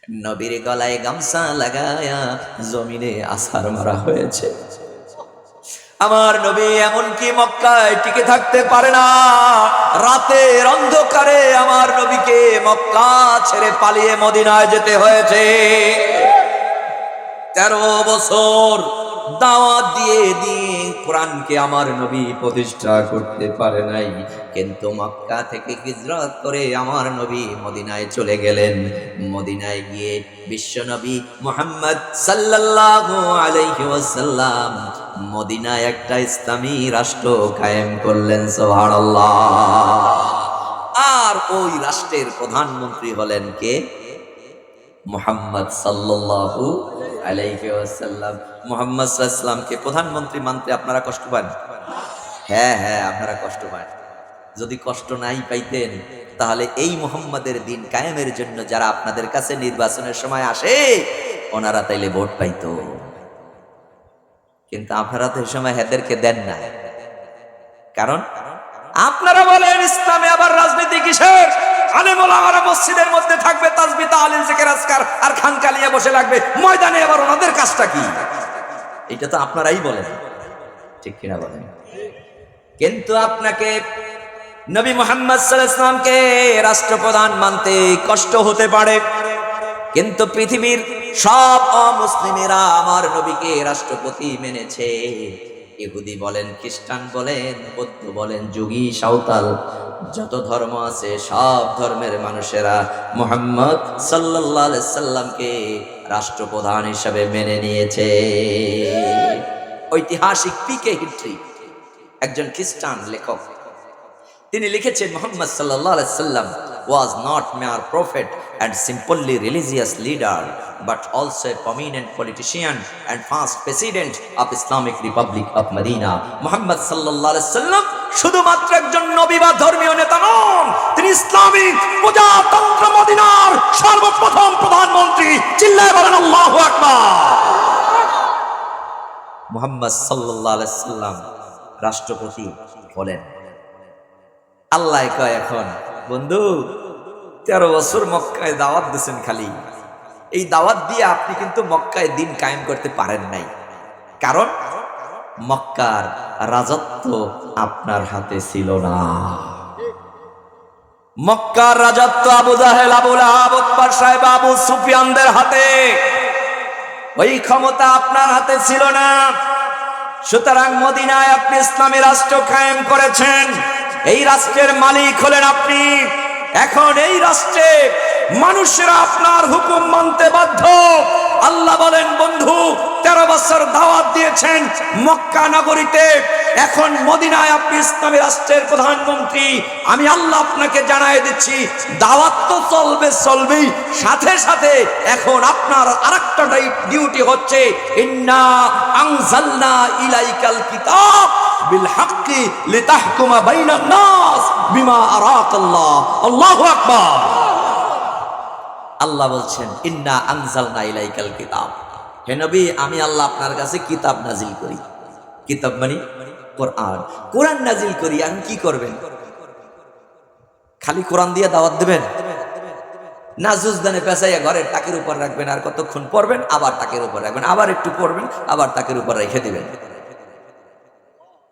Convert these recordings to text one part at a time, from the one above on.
নবীর গলায় গামছা লাগায়া জমিনে আছাড় মারা হয়েছে। আমার নবী এমনকি মক্কায় টিকে থাকতে পারে না, রাতের অন্ধকারে আমার নবীকে মক্কা ছেড়ে পালিয়ে মদিনায় যেতে হয়েছে। 13 বছর দাওয়াত দিয়ে দিয়ে কোরআনকে আমার নবী প্রতিষ্ঠা করতে পারে নাই, কিন্তু মক্কা থেকে হিজরত করে আমার নবী মদিনায় চলে গেলেন। মদিনায় গিয়ে বিশ্ব নবী মুহাম্মদ সাল্লাল্লাহু আলাইহি ওয়াসাল্লাম মদিনায় একটা ইসলামী রাষ্ট্র কায়েম করলেন। সুবহানাল্লাহ। আর ওই রাষ্ট্রের প্রধানমন্ত্রী হলেন কে? মুহাম্মদ সাল্লাল্লাহু আলাইহি ওয়াসাল্লাম। মুহাম্মদ সাল্লাল্লাহু আলাইহি ওয়াসাল্লামকে প্রধানমন্ত্রী মানতে আপনারা কষ্ট পান? হ্যাঁ হ্যাঁ, আপনারা কষ্ট পান। যদি কষ্ট নাই পাইতেন তাহলে এই মুহাম্মাদের দিন কায়েমের জন্য যারা আপনাদের কাছে নির্বাচনের সময় আসে ওনারা তাইলে ভোট পাইতো, কিন্তু আপনারা তো এই সময় হেদেরকে দেন না। কারণ আপনারা বলেন ইসলামে আবার রাজনীতি কিসের? আলেম ওলামারা মসজিদের মধ্যে থাকবে, তাসবিহ তাহলিল জিকির আজকার আর খানকালিয়া বসে লাগবে, ময়দানে আবার ওনাদের কাজটা কি? এটা তো আপনারাই বলেন, ঠিক কিনা বলেন? কিন্তু আপনাকে নবী মুহাম্মদ সাল্লাল্লাহু আলাইহি ওয়াসাল্লামকে রাষ্ট্রপ্রধান মানতে কষ্ট হতে পারে, কিন্তু পৃথিবীর সব অমুসলিমেরা আমার নবীকে রাষ্ট্রপতি মেনেছে। ইহুদি বলেন, খ্রিস্টান বলেন, বৌদ্ধ বলেন, যোগী সাঁওতাল যত ধর্ম আছে সব ধর্মের মানুষেরা মুহাম্মদ সাল্লাল্লাহু আলাইহি সাল্লামকে রাষ্ট্রপ্রধান হিসেবে মেনে নিয়েছে। ঐতিহাসিক পিকে হিস্ট্রি একজন খ্রিস্টান লেখক, তিনি লিখেছেন মুহাম্মদ সাল্লাল্লাহু আলাইহি সাল্লাম was not mere prophet and simply religious leader but also a prominent politician and first president of Islamic Republic of Medina. Muhammad সাল্লাল্লাহু আলাইহি সাল্লাম শুধুমাত্র একজন নবী বা ধর্মীয় নেতা নন, তিনি ইসলামিক প্রজাতন্ত্র মদিনার সর্বপ্রথম প্রধানমন্ত্রী। চিল্লায়ে বলেন আল্লাহু আকবার। মুহাম্মদ সাল্লাল্লাহু আলাইহি সাল্লাম রাষ্ট্রপতি হলেন। আল্লাহ কয়, এখন বন্ধু 13 বছর মক্কায় দাওয়াত দিয়েছেন, খালি এই দাওয়াত দিয়ে আপনি কিন্তু মক্কায় দিন কায়েম করতে পারেন নাই, কারণ মক্কার রাজত্ব আপনার হাতে ছিল না। মক্কার রাজত্ব আবু জাহেল, আবু লাহাব, উতবা, সাইবা, আবু সুফিয়ানদের হাতে, ওই ক্ষমতা আপনার হাতে ছিল না। সুতরাং মদিনায় আপনি ইসলামী রাষ্ট্র কায়েম করেছেন, এই রাষ্ট্রের মালিক হলেন আপনি। এখন এই রাষ্ট্রে মানুষেরা আপনার হুকুম মানতে বাধ্য। আল্লাহ বলেন, বন্ধু 13 বছর দাওয়াত দিয়েছেন মক্কা নগরীতে, এখন মদিনায় আপনি ইসলামী রাষ্ট্রের প্রধানমন্ত্রী। আমি আল্লাহ আপনাকে জানাই দিচ্ছি, দাওয়াত তো চলবে চলবেই, সাথে সাথে এখন আপনার আরেকটা ডিউটি হচ্ছে, ইন্না আনজালনা ইলাইকাল কিতাব বিল হাক্কি লিতাহকুমা বাইনান নাস বিমা আরাকাল্লাহ। আল্লাহু আকবার। আল্লাহ বলছেন, ইন্না আনজালনা ইলাইকাল কিতাব, হে নবী আমি আল্লাহ আপনার কাছে কিতাব নাজিল করি। কিতাব মানে কোরআন, কোরআন নাজিল করি। আমি কি করবেন? খালি কোরআন দিয়ে দাওয়াত দেবেন না? জুজদানে পেঁচাইয়া ঘরের তাকের উপর রাখবেন, আর কতক্ষণ পড়বেন, আবার তাকের উপর রাখবেন, আবার একটু পড়বেন, আবার তাকের উপর রেখে দিবেন,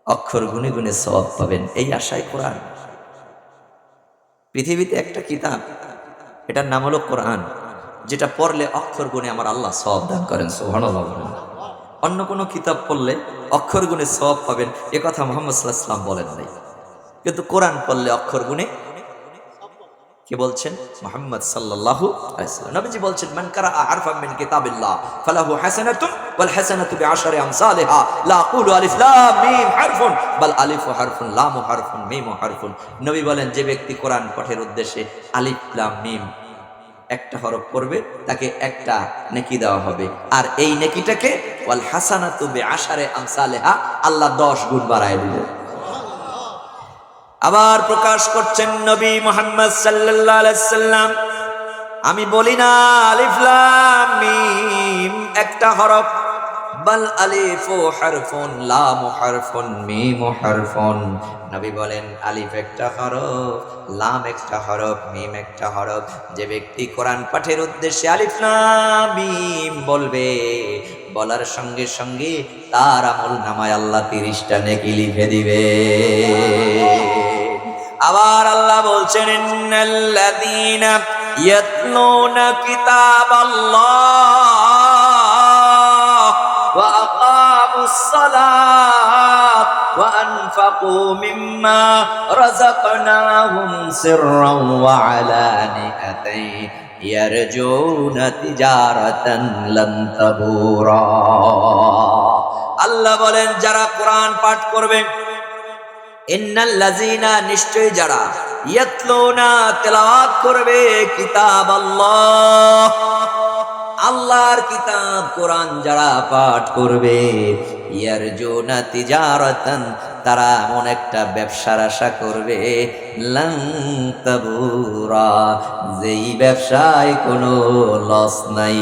অক্ষর গুনে গুনে সওয়াব পাবেন, এই আশায় কোরআন। পৃথিবীতে একটা কিতাব, এটার নাম হলো কোরআন, যেটা পড়লে অক্ষর গুণে আমার আল্লাহ সওয়াব দান করেন। সুবহানাল্লাহ। অন্য কোনো কিতাব পড়লে অক্ষর গুণে সওয়াব পাবেন এ কথা মুহাম্মদ সাল্লাল্লাহু আলাইহি ওয়াসাল্লাম বলেন নাই, কিন্তু কোরআন পড়লে অক্ষর গুণে কে বলছেন? মুহাম্মদ সাল্লাল্লাহু আলাইহি ওয়াসাল্লাম। নবীজি বলছেন, মান কারা হারফান মিন কিতাবিল্লাহ ফালাহু হাসানাতুন ওয়াল হাসানাতু বিআশরি আমসালিহা লা আকুলু আলিফ লাম মিম হারফুন বাল আলিফু হারফুন লামু হারফুন মিমু হারফুন। নবী বলেন, যে ব্যক্তি কোরআন পাঠের উদ্দেশ্যে আলিফ লাম মিম একটা হরফ পড়বে তাকে একটা নেকি দেওয়া হবে, আর এই নেকিটাকে ওয়াল হাসানাতু বিআশরি আমসালিহা আল্লাহ 10 গুণ বাড়ায় দিবেন। আবার প্রকাশ করছেন নবী মুহাম্মদ সাল্লাল্লাহু আলাইহি সাল্লাম, আমি বলি না আলিফ লাম মিম একটা হরফ বাল আলিফু হারফুন, লামু হারফুন, মিমু হারফুন। নবী বলেন আলিফ একটা হরফ, লাম একটা হরফ, মিম একটা হরফ। যে ব্যক্তি কোরআন পাঠের উদ্দেশ্যে আলিফ লাম মিম বলবে, বলার সঙ্গে সঙ্গে তার আমল নামায় আল্লাহ 30টা নেকি লিখে দিবে। আবার আল্লাহ বলছেন ইন্নাল্লাযীনা ইয়াতলুনা কিতাবাল্লাহ ওয়া আকামুস সালাত ওয়া আনফাকু মিম্মা রাযাকনাহুম সিররান ওয়া আলানিয়াতান ইয়ারজুনা তিজারাতান লান তাবুরা। আল্লাহ বলেন যারা কোরআন পাঠ করবে, ইন্নাল্লাযীনা নিশ্চয় যারা, ইয়াতলুনা তেলাওয়াত করবে কিতাব আল্লাহ, আল্লাহর কিতাব কোরআন যারা পাঠ করবে, ইয়ারজুনা তিজারাতান তারা এমন একটা ব্যবসার আশা করবে, লান তাবুরা যেই ব্যবসায় কোনো লস নাই।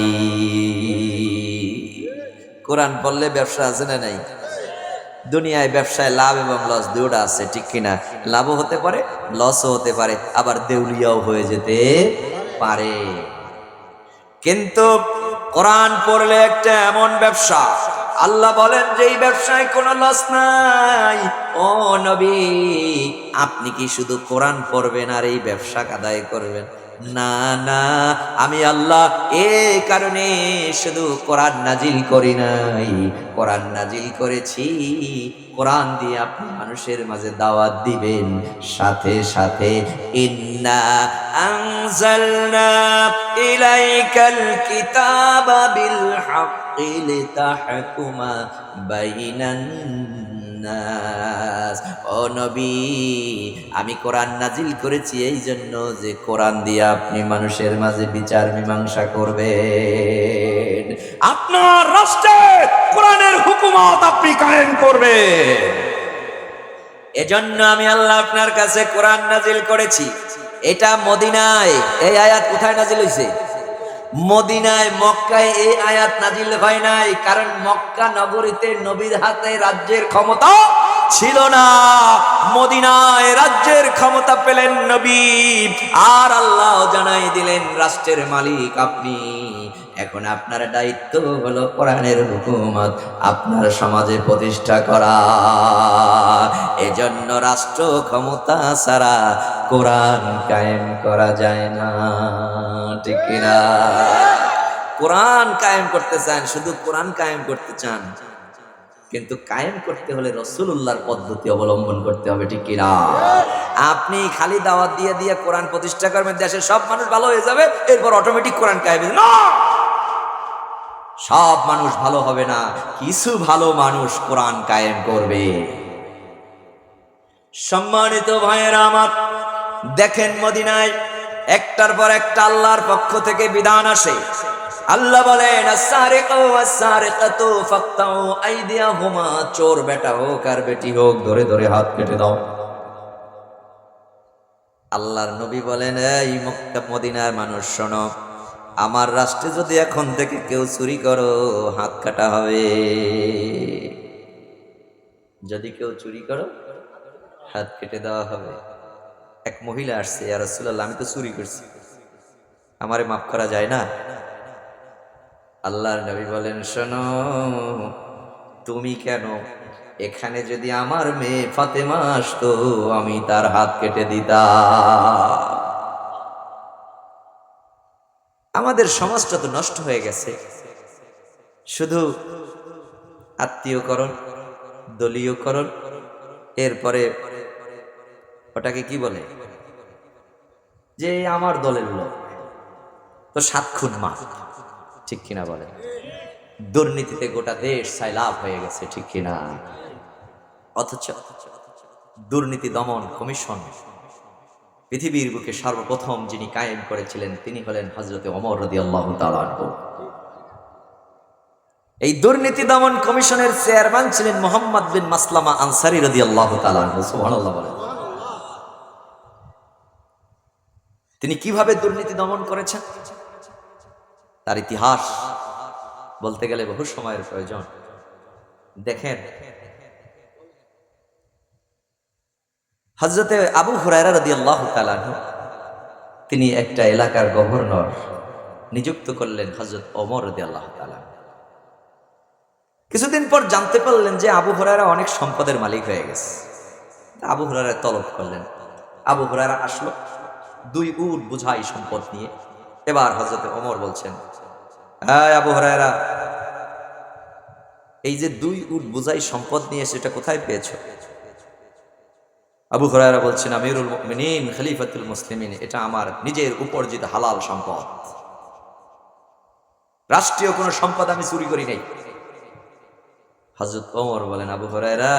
কোরআন পড়লে ব্যবসা আছে না নাই? দুনিয়ায় ব্যবসায় লাভ এবং লস দুটো আছে, ঠিক কিনা? লাভও হতে পারে, লসও হতে পারে, আবার দেউলিয়াও হয়ে যেতে পারে। কিন্তু কোরআন পড়লে একটা এমন ব্যবসা, আল্লাহ বলেন যে এই ব্যবসায় কোনো লস নাই। ও নবী, আপনি কি শুধু কোরআন পড়বেন আর এই ব্যবসা আদায় করবেন? না না, আমি আল্লাহ এই কারণে শুধু কোরআন নাজিল করি নাই, কোরআন নাজিল করেছি কোরআন দিয়ে আপনি মানুষের মাঝে দাওয়াত দিবেন, সাথে সাথে ইন্না আনজালনা ইলাইকাল কিতাবা বিল হাক্কি লিতাহকুমা বাইনান নাস। ও নবী, আমি কোরআন নাজিল করেছি এই জন্য যে কোরআন দিয়ে আপনি মানুষের মাঝে বিচার মীমাংসা করবেন, আপনার রাষ্ট্রে কোরআনের হুকুমত আপনি কায়েম করবেন। এজন্য আমি আল্লাহ আপনার কাছে কোরআন নাজিল করেছি। এটা মদিনায়, এই আয়াত কোথায় নাজিল হয়েছে? মদিনায়, মক্কায় এই আয়াত নাজিল হয় নাই, কারণ মক্কা নগরীতে নবীর হাতে রাজ্যের ক্ষমতা ছিল না। মদিনায় রাজ্যের ক্ষমতা পেলেন নবী, আর আল্লাহ জানাই দিলেন রাষ্ট্রের মালিক আপনি। এখন আপনার দায়িত্ব হলো কোরআনের হুকুমত আপনার সমাজে প্রতিষ্ঠা করা। এজন্য রাষ্ট্র ক্ষমতা ছাড়া কোরআন কায়েম করা যায় না, ঠিক কিনা? কোরআন কায়েম করতে চান, শুধু কোরআন কায়েম করতে চান, কিন্তু কায়েম করতে হলে রাসূলুল্লাহর পদ্ধতি অবলম্বন করতে হবে, ঠিক কিনা? আপনি খালি দাওয়াত দিয়ে দিয়ে কোরআন প্রতিষ্ঠা করবেন, দেশের সব মানুষ ভালো হয়ে যাবে, এরপর অটোমেটিক কোরআন কায়েম না। সব মানুষ ভালো হবে না, কিছু ভালো মানুষ কোরআন কায়েম করবে। সম্মানিত ভাইয়েরা আমার, দেখেন মদিনায় একটার পর একটা আল্লাহর পক্ষ থেকে বিধান আসে। আল্লাহ বলেন আস-সারিকু ওয়াস-সারিকাতু ফাকতাউ আইদিয়াহুমা, চোর বেটা হোক আর বেটি হোক ধরে ধরে হাত কেটে দাও। আল্লাহর নবী বলেন এই মক্কা মদিনার মানুষ শোনো, আমার রাষ্ট্রে যদি এখন থেকে কেউ চুরি করো হাত কাটা হবে। যদি কেউ চুরি করো হাত কেটে দেওয়া হবে। এক মহিলা আসছে, ইয়া রাসূলুল্লাহ আমি তো চুরি করছি, আমারে মাফ করা যায় না? আল্লাহর নবী বলেন শোনো, তুমি কেন, এখানে যদি আমার মেয়ে ফাতেমা আসতো আমি তার হাত কেটে দিতাম। আমাদের সমাজটা তো নষ্ট হয়ে গেছে, শুধু আত্মীয়করণ, দলীয়করণ, এরপরে ওটাকে কি বলে যে আমার দলের লোক তো 7 খুন মা, ঠিক কিনা বলে? দুর্নীতিতে গোটা দেশ সাইলাভ হয়ে গেছে, ঠিক কিনা? অথচ দুর্নীতি দমন কমিশন পৃথিবীর বুকে সর্বপ্রথম যিনি কায়েম করেছিলেন তিনি হলেন হযরতে ওমর রাদিয়াল্লাহু তাআলা আনহু। এই দুর্নীতি দমন কমিশনের চেয়ারম্যান ছিলেন মুহাম্মদ বিন মাসলামা আনসারী রাদিয়াল্লাহু তাআলা আনহু। সুবহানাল্লাহ বলেন। তিনি কিভাবে দুর্নীতি দমন করেছেন তার ইতিহাস বলতে গেলে বহু সময়ের প্রয়োজন। দেখেন হযরতে আবু হুরায়রা রাদিয়াল্লাহু তাআলা আনহু তিনি একটা এলাকার গভর্নর নিযুক্ত করলেন হযরত ওমর রাদিয়াল্লাহু তাআলা। কিছুদিন পর জানতে পারলেন যে আবু হুরায়রা অনেক সম্পদের মালিক হয়ে গেছে। আবু হুরায়রা তলব করলেন। আবু হুরায়রা আসলো 2 উট বোঝাই সম্পদ নিয়ে। এবার হযরত ওমর বলছেন, এই আবু হুরায়রা, এই যে 2 উট বোঝাই সম্পদ নিয়ে সেটা কোথায় পেয়েছো? আবু হুরায়রা বলছেন, আমিরুল মুমিনিন খলিফাতুল মুসলিমিন, এটা আমার নিজের উপার্জিত হালাল সম্পদ, রাষ্ট্রীয় কোনো সম্পদ আমি চুরি করি নাই। হযরত ওমর বলেন, আবু হুরায়রা,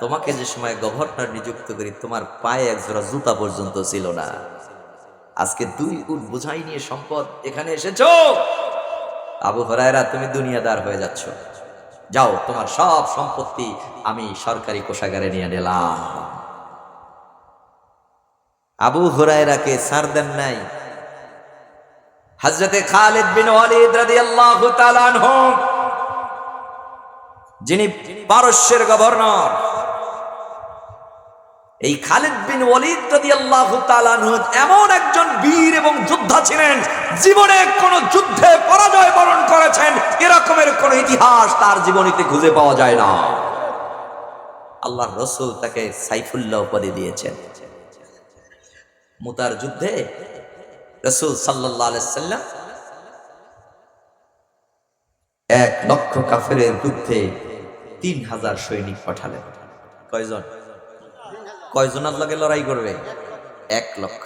তোমাকে যে সময় গভর্নর নিযুক্ত করি তোমার পায়ে এক জোড়া জুতা পর্যন্ত ছিল না, আজকে 2 উট বোঝাই নিয়ে সম্পদ এখানে এসেছো? আবু হুরায়রা, তুমি দুনিয়াদার হয়ে যাচ্ছ, যাও তোমার সব সম্পত্তি আমি সরকারি কোষাগারে নিয়ে নিলাম। আবু হুরায়রাকে ছাড় দেন নাই হযরতে খালিদ বিন ওয়ালিদ রাদিয়াল্লাহু তাআলা আনহু, যিনি পারস্যের গভর্নর। এই খালিদ বিন ওয়ালিদ রাদিয়াল্লাহু তাআলা আনহু এমন একজন বীর এবং যোদ্ধা ছিলেন, জীবনে কোন যুদ্ধে পরাজয় বরণ করেছেন এরকমের কোন ইতিহাস তার জীবনীতে খুঁজে পাওয়া যায় না। আল্লাহর রাসূল তাকে সাইফুল্লাহ উপাধি দিয়েছেন। মুতার যুদ্ধে রাসূল সাল্লাল্লাহু আলাইহি সাল্লাম 1 লক্ষ কাফেরের বিরুদ্ধে 3000 সৈনিক পাঠালেন। কয়জন? কয়জনের লগে লড়াই করবে? 1 লক্ষ।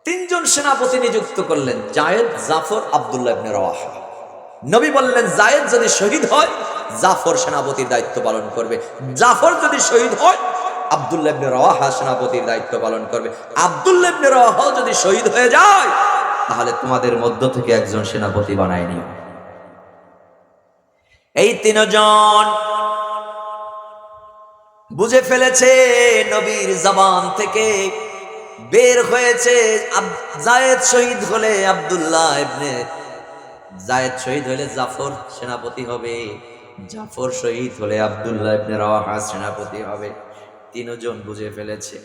3 জন সেনাপতি নিযুক্ত করলেন, জায়েদ, জাফর, আব্দুল্লাহ ইবনে রাওয়াহা। নবী বললেন, জায়েদ যদি শহীদ হয় জাফর সেনাপতির দায়িত্ব পালন করবে, জাফর যদি শহীদ হয় আব্দুল্লাহ ইবনে রাওয়াহা সেনাপতির দায়িত্ব পালন করবে, আব্দুল্লাহ ইবনে রাওয়াহা যদি শহীদ হয়ে যায় তাহলে তোমাদের মধ্য থেকে একজন সেনাপতি বানায় নিও। এই 3 জন বুঝে ফেলেছে নবীর জবান থেকে বের হয়েছে জায়েদ শহীদ হলে আব্দুল্লাহ ইবনে জায়েদ শহীদ হলে জাফর সেনাপতি হবে, জাফর শহীদ হলে আব্দুল্লাহ ইবনে রাওয়াহা সেনাপতি হবে। 3 জন বুঝে ফেলেছে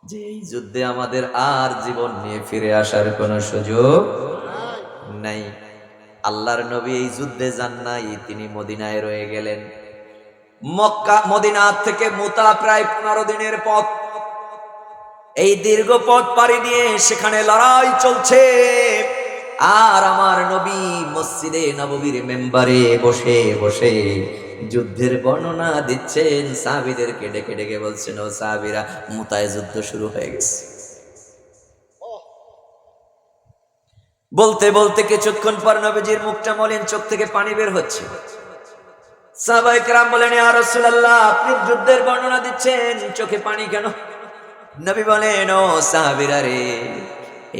যে এই যুদ্ধে আমাদের আর জীবন নিয়ে ফিরে আসার কোনো সুযোগ নাই। আল্লাহর নবী এই যুদ্ধে যান নাই, তিনি মদিনায় রয়ে গেলেন। মক্কা মদিনা থেকে মুতা প্রায় 15 দিনের পথ। এই দীর্ঘ পথ পাড়ি দিয়ে সেখানে লড়াই চলছে, আর আমার নবী মসজিদে নববীর মেম্বারে বসে বসে যুদ্ধের বর্ণনা দিচ্ছেন। সাহাবীদেরকে ডেকে ডেকে বলছেন, ও সাহাবীরা, মুতায় যুদ্ধ শুরু হয়ে গেছে। বলতে বলতে কিছুক্ষণ পর নবীজির মুখটা মলিন, চোখ থেকে পানি বের হচ্ছে। সাহাবায়ে কেরাম বলেন, ইয়া রাসূলুল্লাহ, আপনি যুদ্ধের বর্ণনা দিচ্ছেন, চোখে পানি কেন? নবী বলেন, ও সাহাবীরা রে,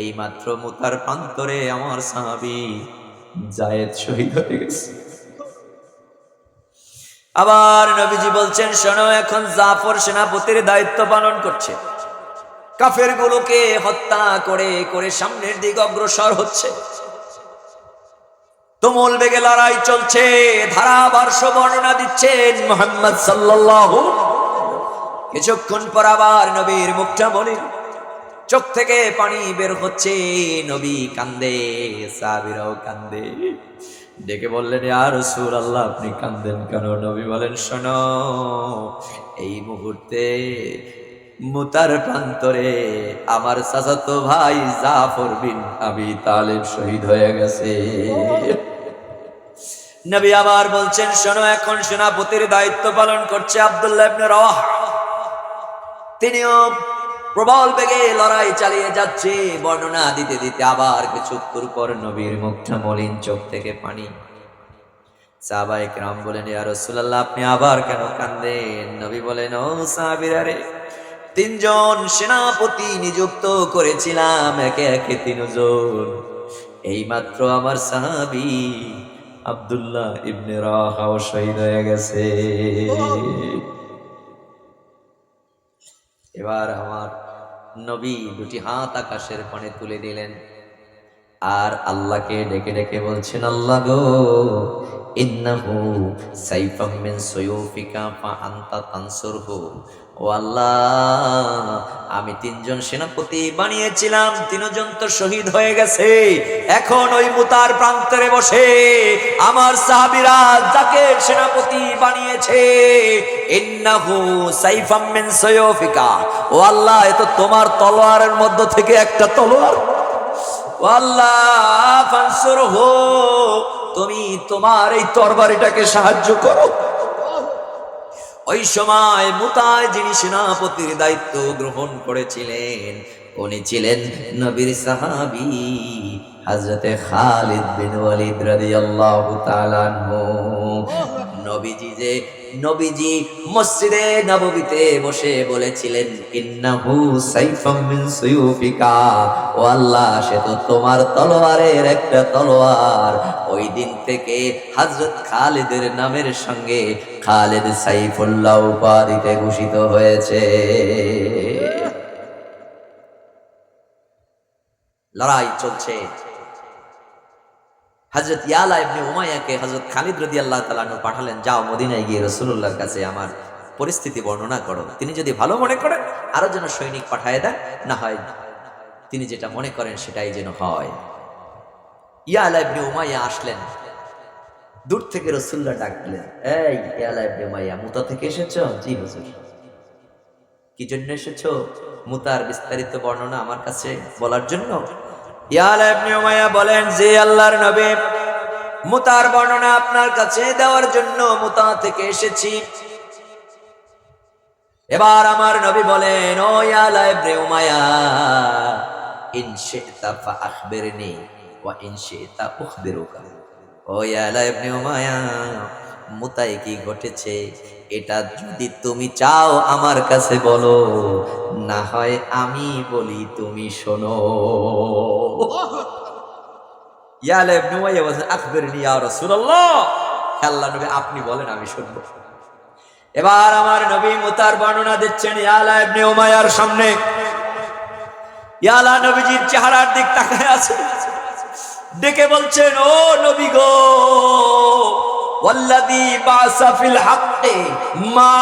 এই মাত্র মুতার প্রান্তরে আমার সাহাবী জায়েদ শহীদ হয়ে গেছে। আবার নবীজি বলছেন, শোনো, এখন জাফর সেনাপতির দায়িত্ব পালন করছে, কাফেরগুলোকে হত্যা করে করে সামনের দিকে অগ্রসর হচ্ছে। তুমুল বেগে লড়াই চলছে। ধারাভাষ্য বর্ণনা দিচ্ছেন মুহাম্মদ সাল্লাল্লাহু। কিছুক্ষণ পর আবার নবীর মুখটা মলিন, চোখ থেকে পানি বের হচ্ছে, নবী কান্দে, সাহাবীরাও কান্দে। ডেকে বললেন, ইয়া রাসূলুল্লাহ, আপনি কান্দেন কেন? নবী বলেন, শোনো, এই মুহূর্তে মুতার প্রান্তরে আমার চাচাতো ভাই জাফর বিন আবি তালিব শহীদ হয়ে গেছে। নবী আবার বলছেন, শোনো, এখন সেনাপতির দায়িত্ব পালন করছে আব্দুল্লাহ ইবনে রাওয়াহা। তিনিও প্রবল বেগে লড়াই চালিয়ে যাচ্ছে। বর্ণনা দিতে দিতে আবার কিছুক্ষণ পর নবীর মুখটা মলিন, চোখ থেকে পানি। সাহাবায়ে কেরাম বলেন, ইয়া রাসূলুল্লাহ, আপনি আবার কেন কাঁদেন? নবী বলেন, ও সাহাবীরা রে, 3 জন সেনাপতি নিযুক্ত করেছিলাম, একে একে 3 জন। এইমাত্র আমার সাহাবী আব্দুল্লাহ ইবনে রাওয়াহা শহীদ হয়ে গেছে। এবার আমার নবী 2টি হাত আকাশের পানে তুলে দিলেন, আর আল্লাহকে ডেকে ডেকে বলছেন, আল্লাহ গো, ইন্নাহু সাইফাম মিন সুয়ুফিকা ফা আনতা তানসুরহু। ও আল্লাহ, আমি তিনজন সেনাপতি বানিয়েছিলাম, তিনজন তো শহীদ হয়ে গেছে। এখন ওই মুতার প্রান্তরে বসে আমার সাহাবীরা যাকে সেনাপতি বানিয়েছে, ইন্নাহু সাইফাম মিন সুয়ুফিকা, ও আল্লাহ, এ তো তোমার তলোয়ারের মধ্য থেকে একটা তলোয়ার। আল্লাহ ফানসুরহু, তুমি তোমার এই তরবারিটাকে সাহায্য করো। ওই সময় মুতায় যিনি সেনাপতির দায়িত্ব গ্রহণ করেছিলেন, উনি ছিলেন নবীর সাহাবী হযরতে খালিদ বিন ওয়ালিদ রাদিয়াল্লাহু তাআলা আনহু। নবীজি মসজিদে নববীতে বসে বলেছিলেন, ইন্নাহু সাইফাম মিন সুয়ুফিকা, ও আল্লাহ, সে তো তোমার তলোয়ারের একটা তলোয়ার। ওই দিন থেকে হযরত খালিদের নামের সঙ্গে খালিদ সাইফুল্লাহ উপাধিতে ভূষিত হয়েছে। লড়াই চলছে। হযরত ইয়ালা ইবনে উমাইয়াকে হযরত খালিদ রাদিয়াল্লাহু তাআলা আনহু পাঠালেন, যাও মদিনায় গিয়ে রাসূলুল্লাহর কাছে আমার পরিস্থিতি বর্ণনা করো। তিনি যদি ভালো মনে করেন আরো যেন সৈনিক পাঠায় দেন, না হয় তিনি যেটা মনে করেন সেটাই যেন হয়। ইয়ালা ইবনে উমাইয়া আসলেন, দূর থেকে রাসূলুল্লাহ ডাকলেন, এই ইয়ালা ইবনে উমাইয়া, মুতা থেকে এসেছো? জি হুজুর। কি জন্য এসেছো? মুতার বিস্তারিত বর্ণনা আমার কাছে বলার জন্য? ইয়ালা ইবনে উমাইয়া বলেন, যে আল্লাহর নবী, মুতার বর্ণনা আপনার কাছে দেওয়ার জন্য মুতা থেকে এসেছি। এবার আমার নবী বলেন, ও ইয়ালা ইবনে উমাইয়া, ইন শি'তা ফা আখবিরনি ওয়া ইন শি'তা উখবিরুকা। ও ইয়ালা ইবনে উমাইয়া, মুতায় কি ঘটেছে এটা যদি তুমি চাও আমার কাছে বলো, না হয় আমি বলি তুমি শোনো। ইয়ালা ইবনে উমাইয়া বলেন, আখবিরনি ইয়া রাসূলুল্লাহ, আল্লাহর নবী আপনি বলেন, আমি শুনবো। এবার আমার নবী মুতার বর্ণনা দিচ্ছেন ইয়ালা ইবনে উমাইয়ার সামনে। ইয়ালা নবীজির চেহারার দিক তাকায় আছে, ডেকে বলছেন, ও নবী গো, ওয়াল্লাযী বা'সা ফিল হাক্কি মা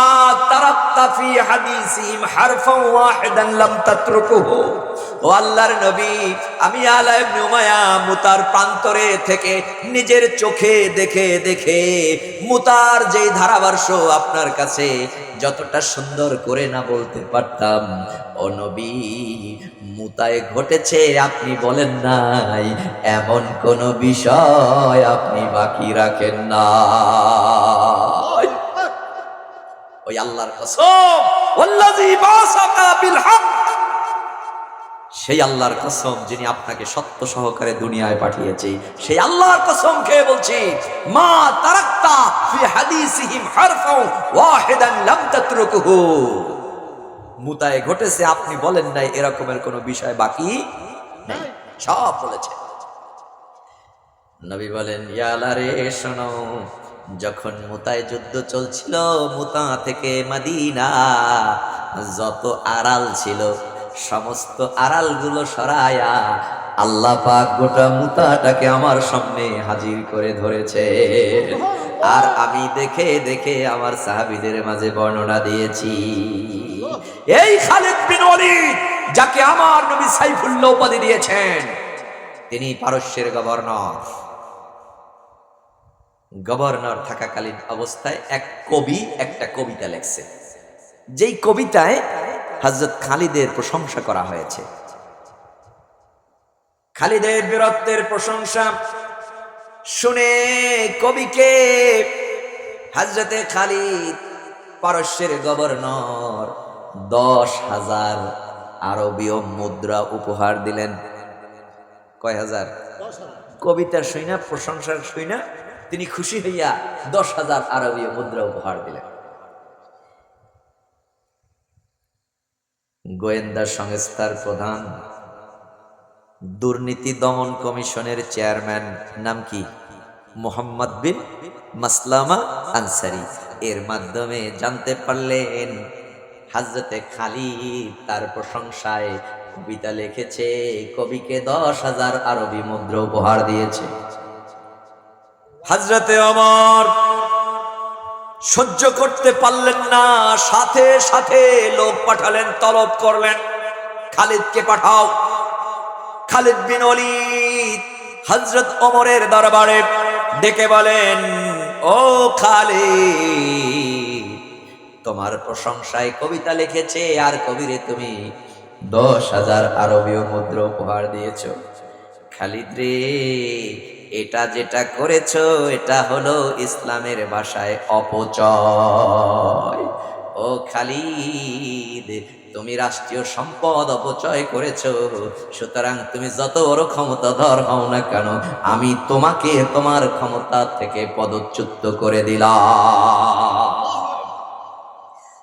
তারাকতা ফি হাদিসিহিম হারফান ওয়াহিদান লাম তাতরুকুহু। ও আল্লাহর নবী, আমি ইয়ালা ইবনে উমাইয়া মুতার প্রান্তরে থেকে নিজের চোখে দেখে দেখে মুতার যেই ধারাভাষ্য আপনার কাছে যতটা সুন্দর করে না বলতে পারতাম, ও নবী, মুতায় ঘটেছে আপনি বলেন নাই, এমন কোন বিষয় আপনি বাকি রাখেন না। ওই আল্লাহর কসম, ওয়াল্লাযী বা'সাকা বিল হক, সেই আল্লাহর কসম যিনি আপনাকে সত্য সহকারে দুনিয়ায় পাঠিয়েছে, সেই আল্লাহর কসম খেয়ে বলছি, মা তারাকতা ফি হাদিসিহিম হারফাও ওয়াহিদান লাম তাতরুকুহু। মুতায় ঘটেছে আপনি বলেন নাই, এরকমের কোনো বিষয় বাকি নাই, সব বলেছেন। নবী বলেন, ইয়ালা রে শোনো, যখন মুতায় যুদ্ধ চলছিল, মুতা থেকে মদিনা যত আড়াল ছিল সমস্ত আড়ালগুলো সরায়া আল্লাহ পাক গোটা মুতাটাকে আমার সামনে হাজির করে ধরেছে। আর আমি দেখে দেখে আমার সাহাবীদের মাঝে বর্ণনা দিয়েছি। এই খালিদ বিন ওয়ালিদ, যাকে আমার নবী সাইফুল্লাহ উপাধি দিয়েছেন, তিনি পারস্যের গভর্নর থাকাকালীন অবস্থায় এক কবি একটা কবিতা লেখছে, যেই কবিতায় হযরত খালিদের প্রশংসা করা হয়েছে। খালিদের বীরত্বের প্রশংসা শুনে কবিকে হযরতে খালিদ পারস্যের গভর্নর 10,000 আরবীয় মুদ্রা উপহার দিলেন। কয় হাজার? কবিতার শুইনা, প্রশংসার শুইনা তিনি খুশি হইয়া 10,000 আরবীয় মুদ্রা উপহার দিলেন। গোয়েন্দা সংস্থার প্রধান, দুর্নীতি দমন কমিশনের চেয়ারম্যান, নাম কি? মুহাম্মদ বিন মাসলামা আনসারী। এর মাধ্যমে জানতে পারলেন হযরতে খালিদ তার প্রশংসায় কবিতা লিখেছে, কবিকে 10,000 আরবি মুদ্রা উপহার দিয়েছে। হযরতে ওমর সহ্য করতে পারলেন না, সাথে সাথে লোক পাঠালেন, তলব করলেন, খালিদকে পাঠাও। খালিদ বিন ওলীদ হযরত ওমরের দরবারে ডেকে বলেন, ও খালিদ, তোমার প্রশংসায় কবিতা লিখেছে, আর কবিরে তুমি 10,000 আরবীয় মুদ্রা উপহার দিয়েছো। খালিদ রে, এটা যেটা করেছো এটা হলো ইসলামের ভাষায় অপচয়। ও খালিদ, তুমি রাষ্ট্রীয় সম্পদ অপচয় করেছো, সুতরাং তুমি যত বড় ক্ষমতাধর হও না কেন, আমি তোমাকে তোমার ক্ষমতা থেকে পদচ্যুত করে দিলাম।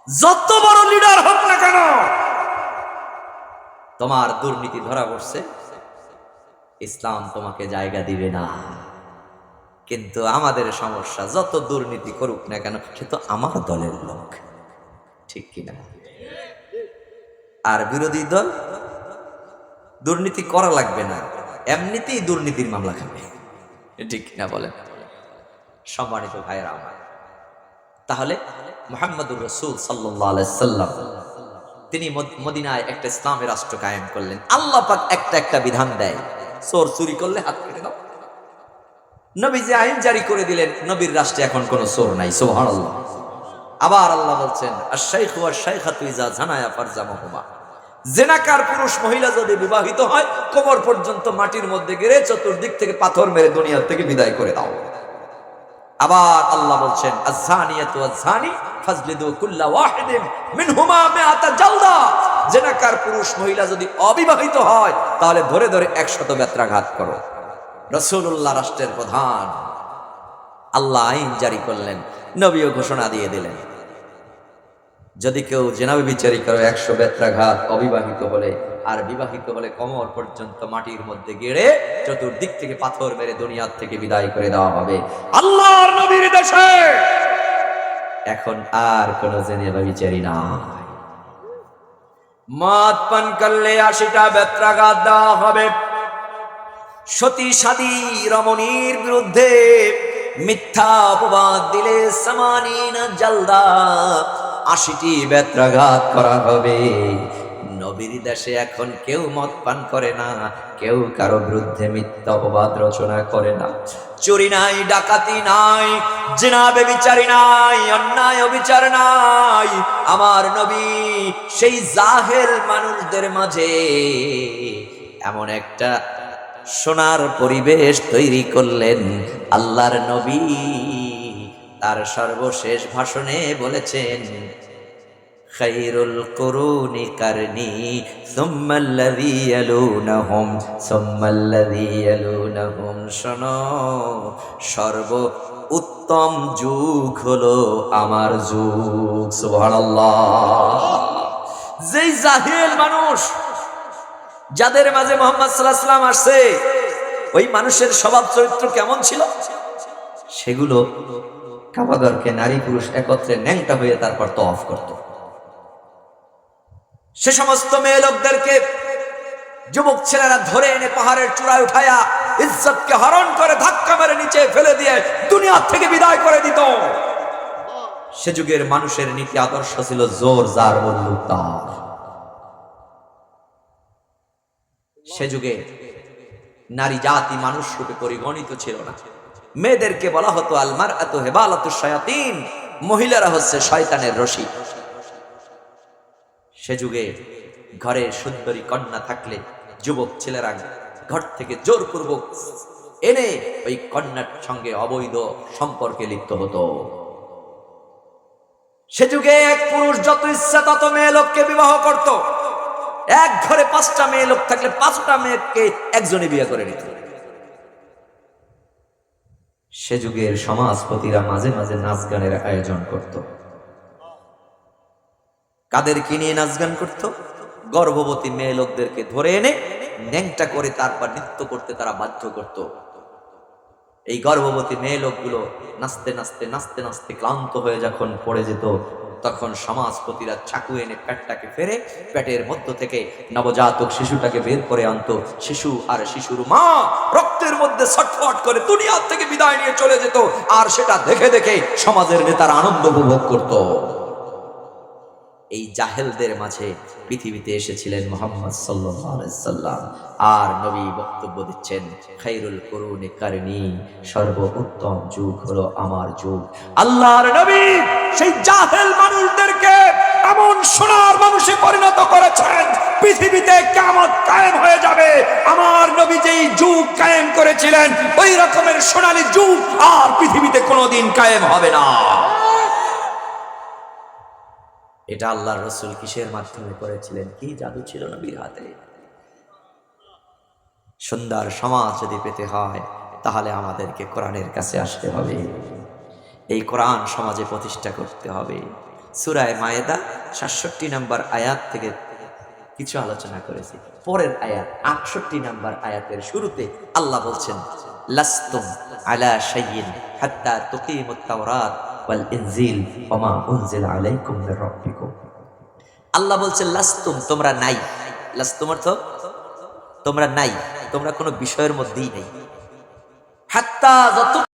যত বড় লিডার হোক না কেন, তোমার দুর্নীতি ধরা পড়ছে, ইসলাম তোমাকে জায়গা দিবে না। কিন্তু আমাদের সমস্যা, যত দুর্নীতি করুক না কেন সে তো আমার দলের লোক, ঠিক কিনা? আর বিরোধী দল দুর্নীতি করা লাগবে না, এমনিতেই দুর্নীতির মামলা খাবে, ঠিক কিনা বলেন? সম্মানিত ভাইয়েরা আমার, তাহলে মুহাম্মদুর রাসূল সাল্লাল্লাহু আলাইহি সাল্লাম তিনি মদিনায় একটা ইসলামী রাষ্ট্র কায়েম করলেন। আল্লাহ পাক একটা বিধান দেয়, চোর চুরি করলে হাত কেটে দাও। নবী যে আইন জারি করে দিলেন, নবীর রাষ্ট্রে এখন কোনো চোর নাই, সুবহানাল্লাহ। আবার আল্লাহ বলছেন, আশ-শাইখু ওয়াশ-শাইখাতু ইযা জানায়া ফারজামুহুমা, জিনাকার পুরুষ মহিলা যদি বিবাহিত হয়, কোমর পর্যন্ত মাটির মধ্যে গেড়ে চতুর্দিক থেকে পাথর মেরে দুনিয়া থেকে বিদায় করে দাও। আবার আল্লাহ বলছেন, আয-যানিয়াতু ওয়াজ-যানি ফাজলিদু কুল্লা ওয়াহিদিন মিনহুমা মিআতা জালদা, জিনাকার পুরুষ মহিলা যদি অবিবাহিত হয় তাহলে ধরে ধরে 100 বেত্রাঘাত করো। রাসূলুল্লাহ রাষ্ট্রের প্রধান, আল্লাহ আইন জারি করলেন, নবীও ঘোষণা দিয়ে দিলেন, যদি কেউ জিনা ব্যভিচারী করে 100 বেত্রাঘাত, অবিবাহিত হলে, আর বিবাহিত হলে কোমর পর্যন্ত মাটির মধ্যে গেড়ে চতুর্দিক থেকে পাথর মেরে দুনিয়া থেকে বিদায় করে দেওয়া হবে। আল্লাহর নবীর দেশে এখন আর কোন জিনা ব্যভিচারী নাই। মদ পান করলে 80টা বেত্রাঘাত দেওয়া হবে। সতী সাদী রমণীর বিরুদ্ধে মিথ্যা অপবাদ দিলে 80 জালদা, 80টি বেত্রাঘাত করা হবে। নবীর দেশে এখন কেউ মদ পান করে না, কেউ কারো বিরুদ্ধে মিথ্যা অপবাদ রচনা করে না। চুরি নাই, ডাকাতি নাই, জিনা ব্যভিচারী নাই, অন্যায় অবিচার নাই। আমার নবী সেই জাহেল মানুষদের মাঝে এমন একটা সোনার পরিবেশ তৈরি করলেন। আল্লাহর নবী তার সর্বশেষ ভাষণে বলেছেন, খায়রুল কুরুনি কারনি সুম্মাল্লাযী ইয়ালুনাহুম সুম্মাল্লাযী ইয়ালুনাহুম, শোনো, সর্ব উত্তম যুগ হলো আমার যুগ। সুবহানাল্লাহ। যেই জাহেল মানুষ, যাদের মাঝে মুহাম্মদ সাল্লাল্লাহু আলাইহি ওয়াসাল্লাম আসছে, ওই মানুষের স্বভাব চরিত্র কেমন ছিল, সেগুলো কাবাগরকে নারী পুরুষ একত্রে ন্যাংটা হয়ে তারপর তওয়াফ করত। সে সমস্ত মেয়ে লোকদেরকে যুবক ছেলেরা ধরে এনে পাহাড়ের চূড়ায় উঠায়া ইজ্জতকে হরণ করে ধাক্কা মেরে নিচে ফেলে দিয়ে দুনিয়া থেকে বিদায় করে দিত। সে যুগের মানুষের নীতি আদর্শ ছিল জোর যার বন্ধু তার। সে যুগে নারী জাতি মানুষ রূপে পরিগণিত ছিল না। মেয়েদেরকে বলা হতো আল মারআতু হিবালাতুশ শায়াতিন, মহিলারা হচ্ছে শয়তানের রশি। সে যুগে ঘরে সুন্দরী কন্যা থাকলে যুবক ছেলেরা ঘর থেকে জোরপূর্বক এনে ওই কন্যার সঙ্গে অবৈধ সম্পর্কে লিপ্ত হতো। সে যুগে এক পুরুষ যত ইচ্ছা তত মেয়ে লোককে বিবাহ করত। এক ঘরে 5টা মেয়ে লোক থাকলে 5টা মেয়েকে একজনে বিয়ে করে নিত। সে যুগের সমাজপতিরা মাঝে মাঝে নাচ গানের আয়োজন করত। কাদেরকে নিয়ে নাচ গান করত? গর্ভবতী মেয়ে লোকদেরকে ধরে এনে ন্যাংটা করে তারপর নৃত্য করতে তারা বাধ্য করত। এই গর্ভবতী মেয়ে লোকগুলো নাচতে নাচতে নাচতে নাচতে ক্লান্ত হয়ে যখন পড়ে যেত, তখন সমাজপতিরা চাকু এনে পেটটাকে ফেরে পেটের মধ্য থেকে নবজাতক শিশুটাকে বের করে আনতো। শিশু আর শিশুর মা রক্তের মধ্যে ছটফট করে দুনিয়া থেকে বিদায় নিয়ে চলে যেত, আর সেটা দেখে দেখে সমাজের নেতারা আনন্দ উপভোগ করত। এই জাহেলদের মাঝে পৃথিবীতে এসেছিলেন মুহাম্মদ সাল্লাল্লাহু আলাইহি সাল্লাম, আর নবী বক্তব্য দিচ্ছেন, খায়রুল কুরুনি কারনি, সর্বোত্তম যুগ হলো আমার যুগ। আল্লাহর নবী সেই জাহেল মানুষদেরকে এমন সোনার মানুষে পরিণত করেছেন, পৃথিবীতে কিয়ামত কায়েম হয়ে যাবে। আমার নবী যেই যুগ কায়েম করেছিলেন, ওই রকমের সোনালী যুগ আর পৃথিবীতে কোনোদিন কায়েম হবে না। এটা আল্লাহর রাসূল কিসের মাধ্যমে করেছিলেন? কি জাদু ছিল নবীর হাতে। সুন্দর সমাজ যদি পেতে হয় তাহলে আমাদেরকে কোরআনের কাছে আসতে হবে, এই কোরআন সমাজে প্রতিষ্ঠা করতে হবে। সূরা মায়েদা ৬৭ নম্বর আয়াত থেকে কিছু আলোচনা করেছি। পরের আয়াত ৬৮ নম্বর আয়াতের শুরুতে আল্লাহ বলছেন, লাস্তুম আলা শাইইন হাত্তা তুকিমুত তাওরাত ওয়াল ইনজিল ওয়া মা উনজিলা আলাইকুম মির রাব্বিকুম। আল্লাহ বলছেন লাস্তুম, তোমরা নাই। লাস্তুম অর্থ তোমরা নাই, তোমরা কোনো বিষয়ের মধ্যেই নাই। হাত্তা যত